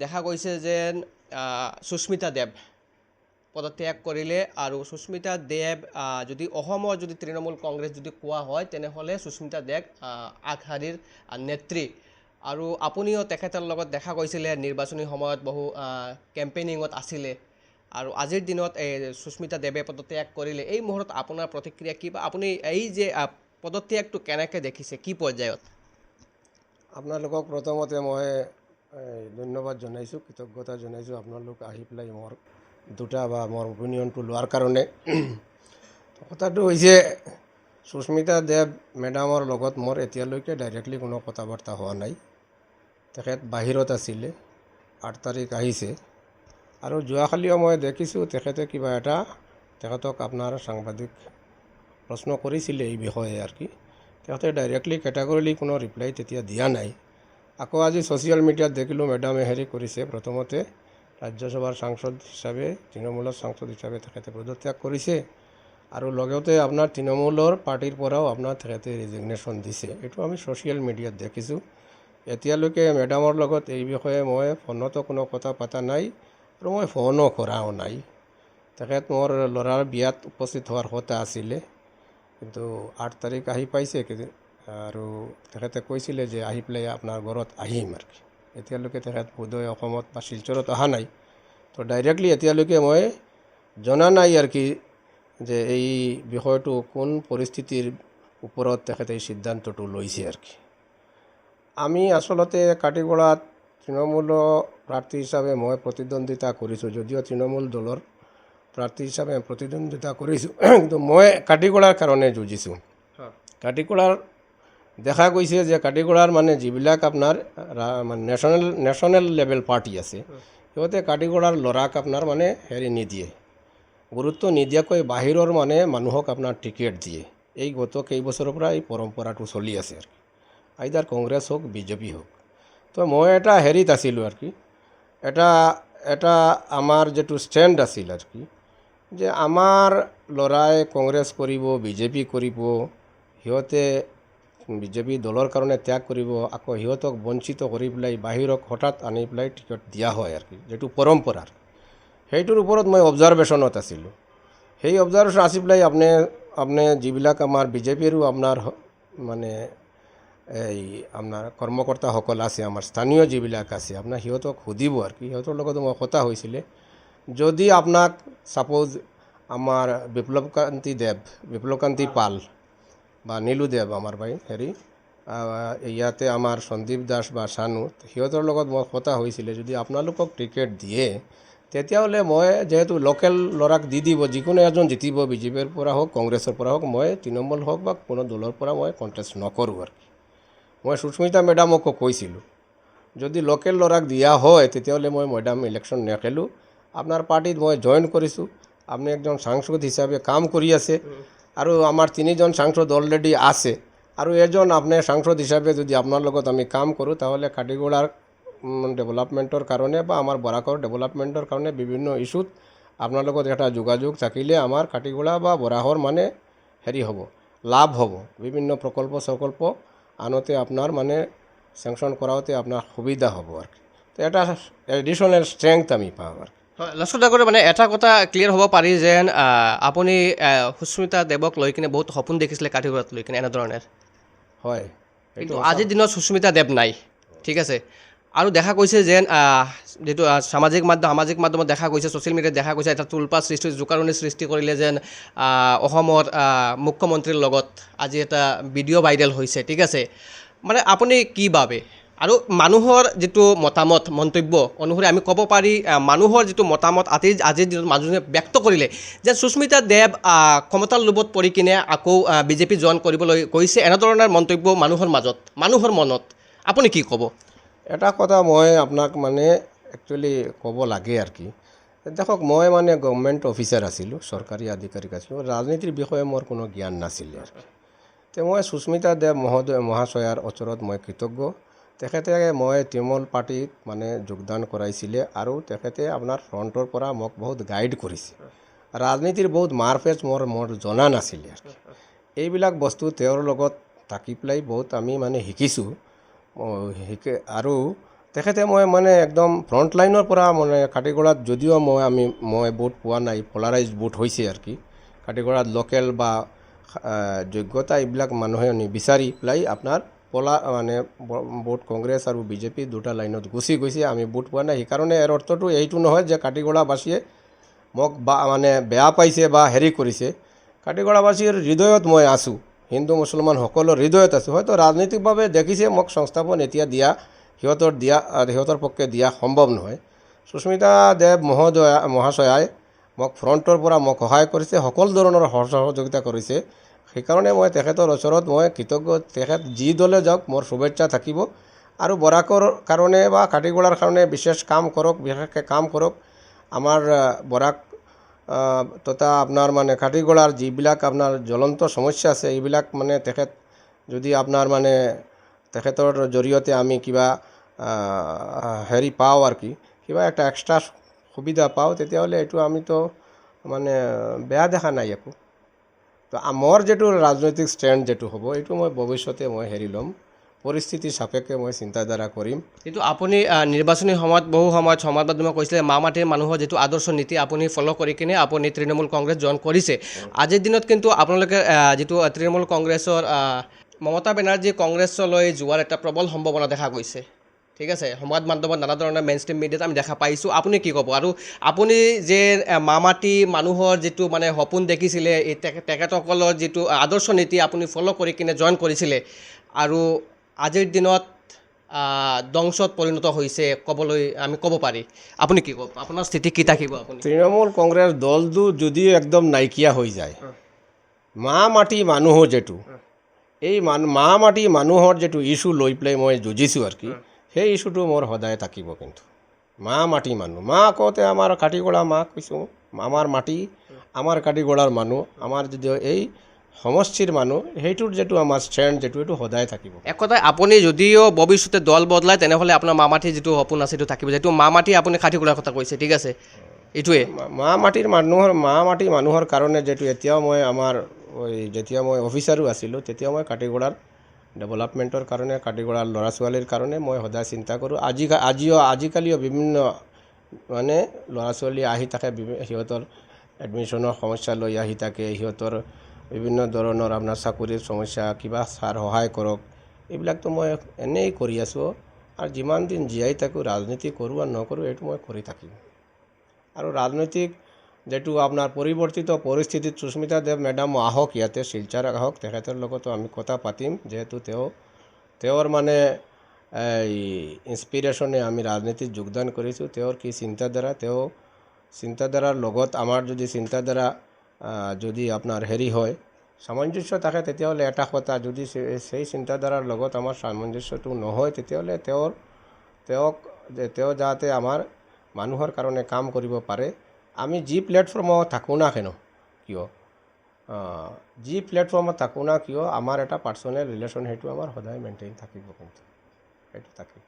দেখা গৈছে যে সুস্মিতা দেৱ পদত্যাগ কৰিলে আৰু সুস্মিতা দেৱ যদি অসমৰ যদি তৃণমূল কংগ্ৰেছ যদি কোৱা হয় তেনেহ'লে সুস্মিতা দেৱ আগশাৰীৰ নেত্ৰী আৰু আপুনিও তেখেতৰ লগত দেখা গৈছিলে নিৰ্বাচনী সময়ত বহু কেম্পেইনিঙত আছিলে আৰু আজিৰ দিনত সুস্মিতা দেৱে পদত্যাগ কৰিলে এই মুহূৰ্তত আপোনাৰ প্ৰতিক্ৰিয়া কি বা আপুনি এই যে পদত্যাগটো কেনেকৈ দেখিছে কি পৰ্যায়ত আপোনালোকক প্ৰথমতে মই ধন্যবাদ জনাইছোঁ কৃতজ্ঞতা জনাইছোঁ আপোনালোক আহি পেলাই মোৰ দুটা বা মোৰ অপিনিয়নটো লোৱাৰ কাৰণে কথাটো হৈছে সুস্মিতা দেৱ মেডামৰ লগত মোৰ এতিয়ালৈকে ডাইৰেক্টলি কোনো কথা বাৰ্তা হোৱা নাই তেখেত বাহিৰত আছিলে 8 তাৰিখ আহিছে আৰু যোৱাকালিও মই দেখিছোঁ তেখেতে কিবা এটা তেখেতক আপোনাৰ সাংবাদিক প্ৰশ্ন কৰিছিলে এই বিষয়ে আৰু কি তেখেতে ডাইৰেক্টলি কেটাগৰিলি কোনো ৰিপ্লাই তেতিয়া দিয়া নাই আকৌ আজি ছ'চিয়েল মিডিয়াত দেখিলোঁ মেডামে হেৰি কৰিছে প্ৰথমতে ৰাজ্যসভাৰ সাংসদ হিচাপে তৃণমূলৰ সাংসদ হিচাপে তেখেতে পদত্যাগ কৰিছে আৰু লগতে আপোনাৰ তৃণমূলৰ পাৰ্টিৰ পৰাও আপোনাৰ তেখেতে ৰিজিগনেশ্যন দিছে এইটো আমি ছ'চিয়েল মিডিয়াত দেখিছোঁ এতিয়ালৈকে মেডামৰ লগত এই বিষয়ে মই ফোনতো কোনো কথা পতা নাই আৰু মই ফোনো কৰাও নাই তেখেত মোৰ ল'ৰাৰ বিয়াত উপস্থিত হোৱাৰ কথা আছিলে কিন্তু 8 তাৰিখ আহি পাইছে আৰু তেখেতে কৈছিলে যে আহি পেলাই আপোনাৰ ঘৰত আহিম আৰু এতিয়ালৈকে তেখেত বোধহয় অসমত বা শিলচৰত অহা নাই তো ডাইৰেক্টলি এতিয়ালৈকে মই জনা নাই আৰু কি যে এই বিষয়টো কোন পৰিস্থিতিৰ ওপৰত তেখেতে এই সিদ্ধান্তটো লৈছে আৰু কি আমি আচলতে কাটিগড়াত তৃণমূলৰ প্ৰাৰ্থী হিচাপে মই প্ৰতিদ্বন্দ্বিতা কৰিছোঁ যদিও তৃণমূল দলৰ প্ৰাৰ্থী হিচাপে প্ৰতিদ্বন্দ্বিতা কৰিছোঁ কিন্তু মই কাটিগড়াৰ কাৰণে যুঁজিছোঁ কাটিগড়াৰ দেখা গৈছে যে কাটিগড়াৰ মানে যিবিলাক আপোনাৰ নেশ্যনেল লেভেল পাৰ্টি আছে সিহঁতে কাটিগড়াৰ ল'ৰাক আপোনাৰ মানে হেৰি নিদিয়ে গুৰুত্ব নিদিয়াকৈ বাহিৰৰ মানে মানুহক আপোনাৰ টিকেট দিয়ে এই গত কেইবছৰৰ পৰা এই পৰম্পৰাটো চলি আছে আৰু আইদাৰ কংগ্ৰেছ হোক বিজেপি হোক তো মই এটা হেৰিত আছিলোঁ আৰু কি এটা আমাৰ যিটো ষ্টেণ্ড আছিল আৰু কি যে আমাৰ ল'ৰাই কংগ্ৰেছ কৰিব বিজেপি কৰিব সিহঁতে বিজেপি দলৰ কাৰণে ত্যাগ কৰিব আকৌ সিহঁতক বঞ্চিত কৰি পেলাই বাহিৰক হঠাৎ আনি পেলাই টিকট দিয়া হয় আৰু কি যিটো পৰম্পৰাৰ সেইটোৰ ওপৰত মই অবজাৰভেশ্যনত আছিলোঁ সেই অবজাৰভেশ্যন আছি পেলাই আপুনি যিবিলাক আমাৰ বিজেপিৰো আপোনাৰ মানে এই আপোনাৰ কৰ্মকৰ্তাসকল আছে আমাৰ স্থানীয় যিবিলাক আছে আপোনাৰ সিহঁতক সুধিব আৰু কি সিহঁতৰ লগত মই কথা হৈছিলে যদি আপোনাক সাপোজ আমাৰ বিপ্লৱকান্তি পাল বা নীলুদেৱ আমাৰ ভাই হেৰি ইয়াতে আমাৰ সন্দীপ দাস বা চানু সিহঁতৰ লগত মই কথা হৈছিলে যদি আপোনালোকক টিকেট দিয়ে তেতিয়াহ'লে মই যেহেতু লোকেল ল'ৰাক দি দিব যিকোনো এজন জিতিব বিজেপিৰ পৰা হোক কংগ্ৰেছৰ পৰা হোক মই তৃণমূল হোক বা কোনো দলৰ পৰা মই কণ্টেষ্ট নকৰোঁ আৰু মই সুস্মিতা মেডামকো কৈছিলোঁ যদি লোকেল ল'ৰাক দিয়া হয় তেতিয়াহ'লে মই মেডাম ইলেকশ্যন নেখেলোঁ আপোনাৰ পাৰ্টিত মই জইন কৰিছোঁ আপুনি একজন সাংসদ হিচাপে কাম কৰি আছে আৰু আমাৰ 3জন সাংসদ অলৰেডি আছে আৰু এজন আপোনাৰ সাংসদ হিচাপে যদি আপোনাৰ লগত আমি কাম কৰোঁ তাহলে কাটিগড়াৰ ডেভেলপমেণ্টৰ কাৰণে বা আমাৰ বৰাকৰ ডেভেলপমেণ্টৰ কাৰণে বিভিন্ন ইস্যুত আপোনাৰ লগত এটা যোগাযোগ থাকিলে আমাৰ কাটিগড়া বা বৰাহৰ মানে হেৰি হ'ব লাভ হ'ব বিভিন্ন প্ৰকল্প আনতে আপোনাৰ মানে চেংচন কৰাওতে আপোনাৰ সুবিধা হ'ব আৰু তো এটা এডিশ্যনেল ষ্ট্ৰেংথ আমি পাওঁ আৰু লাষ্টত আগতে মানে এটা কথা ক্লিয়াৰ হ'ব পাৰি যেন আপুনি সুস্মিতা দেৱক লৈ কিনে বহুত সপোন দেখিছিলে কাটিগড়াত লৈ কিনে এনেধৰণে হয় কিন্তু আজিৰ দিনত সুস্মিতা দেৱ নাই ঠিক আছে আৰু দেখা গৈছে যেন যেটো সামাজিক মাধ্যমত দেখা গৈছে ছ'চিয়েল মিডিয়াত দেখা গৈছে এটা তুলপা সৃষ্টি জোকাৰণি সৃষ্টি কৰিলে যেন অসমৰ মুখ্যমন্ত্ৰীৰ লগত আজি এটা ভিডিঅ' ভাইৰেল হৈছে ঠিক আছে মানে আপুনি কি ভাবে আৰু মানুহৰ যেটো মতামত মন্তব্য অনুসৰি আমি ক'ব পাৰি মানুহৰ যেটো মতামত আজিৰ দিনত মানুহে ব্যক্ত কৰিলে যে সুস্মিতা দেৱ ক্ষমতাৰ লোভত পৰি কিনে আকৌ বিজেপি জইন কৰিবলৈ কৈছে এনেধৰণৰ মন্তব্য মানুহৰ মনত আপুনি কি ক'ব এটা কথা মই আপোনাক মানে একচুয়ালি ক'ব লাগে আৰু কি দেখক মই মানে গভৰ্ণমেণ্ট অফিচাৰ আছিলোঁ চৰকাৰী আধিকাৰিক আছিলোঁ ৰাজনীতিৰ বিষয়ে মোৰ কোনো জ্ঞান নাছিল আৰু তে মই সুস্মিতা দেৱ মহাশয়াৰ ওচৰত মই কৃতজ্ঞ তেখেতে মই তৃণমূল পাৰ্টিত মানে যোগদান কৰাইছিলে আৰু তেখেতে আপোনাৰ ফ্ৰণ্টৰ পৰা মোক বহুত গাইড কৰিছে ৰাজনীতিৰ বহুত মাৰপেচ মোৰ জনা নাছিলে এইবিলাক বস্তু তেওঁৰ লগত থাকি পেলাই বহুত আমি মানে শিকিছোঁ আৰু তেখেতে মই মানে একদম ফ্ৰণ্ট লাইনৰ পৰা মানে কাটিগড়াত যদিও মই ভোট পোৱা নাই, পলাৰাইজ ভোট হৈছে আৰু কি কাটিগড়াত লোকেল বা যোগ্যতা এইবিলাক মানুহে নিবিচাৰি পেলাই আপোনাৰ মানে ভোট কংগ্ৰেছ আৰু বিজেপি দুটা লাইনত গুচি গৈছে, আমি ভোট পোৱা নাই। সেইকাৰণে ইয়াৰ অৰ্থটো এইটো নহয় যে কাটিগড়াবাসীয়ে মোক বা মানে বেয়া পাইছে বা হেৰি কৰিছে। কাটিগড়াবাসীৰ হৃদয়ত মই আছোঁ, হিন্দু মুছলমান সকলৰ হৃদয়ত আছোঁ। হয়তো ৰাজনৈতিকভাৱে দেখিছে মোক সংস্থাপন এতিয়া দিয়া সিহঁতৰ পক্ষে দিয়া সম্ভৱ নহয়। সুস্মিতা দেৱ মহাশয়াই মোক ফ্ৰণ্টৰ পৰা মোক সহায় কৰিছে, সকলো ধৰণৰ সহযোগিতা কৰিছে। সেইকাৰণে মই তেখেতৰ ওচৰত মই কৃতজ্ঞ। তেখেত যি দলে যাওক মোৰ শুভেচ্ছা থাকিব আৰু বৰাকৰ কাৰণে বা কাটিগড়াৰ কাৰণে বিশেষ কাম কৰক, বিশেষকৈ কাম কৰক। আমাৰ বৰাক তথা আপোনাৰ মানে কাটিগড়াৰ যিবিলাক আপোনাৰ জ্বলন্ত সমস্যা আছে এইবিলাক মানে তেখেত যদি আপোনাৰ মানে তেখেতৰ জৰিয়তে আমি কিবা হেৰি পাওঁ আৰু কি কিবা একটা এক্সট্ৰা সুবিধা পাওঁ, তেতিয়াহ'লে এইটো আমিতো মানে বেয়া দেখা নাই একো। তো মোৰ যিটো ৰাজনৈতিক ষ্টেণ্ড যিটো হ'ব এইটো মই ভৱিষ্যতে মই হেৰি ল'ম, পৰিস্থিতি সাপেক্ষে মই চিন্তাধাৰা কৰিম। কিন্তু আপুনি নিৰ্বাচনী সময়ত বহু সময়ত সংবাদ মাধ্যমে কৈছিলে মা মাটিৰ মানুহৰ যিটো আদৰ্শ নীতি আপুনি ফ'ল' কৰি কিনে আপুনি তৃণমূল কংগ্ৰেছ জইন কৰিছে। আজিৰ দিনত কিন্তু আপোনালোকে যিটো তৃণমূল কংগ্ৰেছৰ মমতা বেনাৰ্জী কংগ্ৰেছলৈ যোৱাৰ এটা প্ৰবল সম্ভাৱনা দেখা গৈছে। ঠিক আছে, সংবাদ মাধ্যমত নানা ধৰণৰ মেইন ষ্ট্ৰীম মিডিয়াত আমি দেখা পাইছোঁ। আপুনি কি ক'ব? আৰু আপুনি যে মা মাটি মানুহৰ যিটো মানে সপোন দেখিছিলে, এই তেখেতসকলৰ যিটো আদৰ্শ নীতি আপুনি ফ'ল' কৰি কিনে জইন কৰিছিলে আৰু আজিৰ দিনত ধ্বংসত পৰিণত হৈছে ক'বলৈ আমি ক'ব পাৰি, আপুনি কি ক'ব? আপোনাৰ স্থিতি কি থাকিব? আপুনি তৃণমূল কংগ্ৰেছ দলটো যদি একদম নাইকিয়া হৈ যায়, মা মাটি মানুহৰ যিটো এই মা মাটি মানুহৰ যিটো ইছ্যু লৈ পেলাই মই যুঁজিছোঁ আৰু কি সেই ইছ্যুটো মোৰ সদায় থাকিব। কিন্তু মা মাটি মানুহ মা কওঁতে আমাৰ কাটিগড়া মা কৈছোঁ, আমাৰ মাটি আমাৰ কাটিগড়াৰ মানুহ, আমাৰ যদি এই সমষ্টিৰ মানুহ, সেইটোৰ যিটো আমাৰ ষ্ট্ৰেণ্ড যিটো এইটো সদায় থাকিব। এক কথাই আপুনি যদিও ভৱিষ্যতে দল বদলায় তেনেহ'লে আপোনাৰ মা মাটিৰ যিটো সপোন আছে সেইটো থাকিব, যিটো মা মাটি আপুনি কাটিগড়াৰ কথা কৈছে। ঠিক আছে, এইটোৱে মা মাটি মানুহৰ কাৰণে যিটো এতিয়াও মই আমাৰ যেতিয়া মই অফিচাৰো আছিলোঁ তেতিয়া মই কাটিগড়াৰ ডেভেলপমেণ্টৰ কাৰণে কাটিগড়াৰ ল'ৰা ছোৱালীৰ কাৰণে মই সদায় চিন্তা কৰোঁ। আজিকালিও বিভিন্ন মানে ল'ৰা ছোৱালী আহি থাকে, সিহঁতৰ এডমিশ্যনৰ সমস্যা লৈ আহি থাকে, সিহঁতৰ বিভিন্ন ধৰণৰ আপোনাৰ চাকৰিৰ সমস্যা, কিবা ছাৰ সহায় কৰক, এইবিলাকতো মই এনেই কৰি আছোঁ। আৰু যিমান দিন জীয়াই থাকোঁ ৰাজনীতি কৰোঁ আৰু নকৰোঁ এইটো মই কৰি থাকিম। আৰু ৰাজনৈতিক যেটো আপোনাৰ পৰিৱৰ্তিত পৰিস্থিতিত সুস্মিতা দেৱ মেডাম আহক, ইয়াতে শিলচৰ আহক, তেখেতৰ লগতো আমি কথা পাতিম। যিহেতু তেওঁৰ মানে এই ইনস্পিৰেশ্যনে আমি ৰাজনীতিত যোগদান কৰিছোঁ। তেওঁৰ কি চিন্তাধাৰাৰ লগত আমাৰ যদি চিন্তাধাৰা যদি আপোনাৰ হেৰি হয়, সামঞ্জস্য থাকে, তেতিয়াহ'লে এটা কথা, যদি সেই চিন্তাধাৰাৰ লগত আমাৰ সামঞ্জস্যটো নহয় তেতিয়াহ'লে তেওঁ যাতে আমাৰ মানুহৰ কাৰণে কাম কৰিব পাৰে। আমি যি প্লেটফৰ্মত থাকোঁ না কিয় আমাৰ এটা পাৰ্চনেল ৰিলেশ্যন সেইটো আমাৰ সদায় মেইনটেইন থাকিব, কিন্তু সেইটো থাকিব।